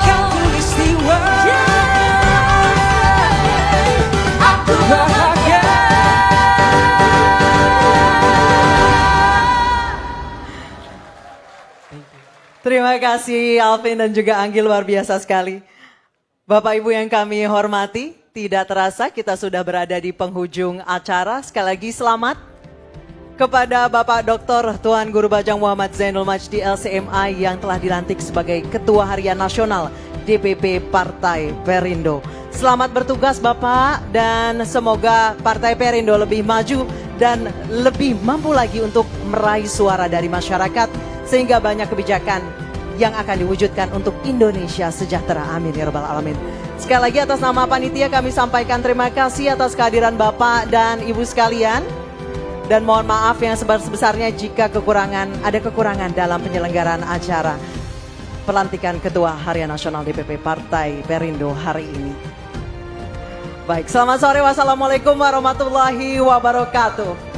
Khatulistiwa, aku bahagia. Terima kasih Alvin dan juga Anggil, luar biasa sekali. Bapak Ibu yang kami hormati, tidak terasa kita sudah berada di penghujung acara. Sekali lagi selamat kepada Bapak Dr. Tuan Guru Bajang Muhammad Zainul Majdi LCMA yang telah dilantik sebagai Ketua Harian Nasional DPP Partai Perindo. Selamat bertugas Bapak, dan semoga Partai Perindo lebih maju dan lebih mampu lagi untuk meraih suara dari masyarakat, sehingga banyak kebijakan yang akan diwujudkan untuk Indonesia sejahtera. Amin ya rabbal alamin. Sekali lagi atas nama panitia kami sampaikan terima kasih atas kehadiran Bapak dan Ibu sekalian. Dan mohon maaf yang sebesar-besarnya jika ada kekurangan dalam penyelenggaraan acara pelantikan Ketua Harian Nasional DPP Partai Perindo hari ini. Baik, selamat sore. Wassalamualaikum warahmatullahi wabarakatuh.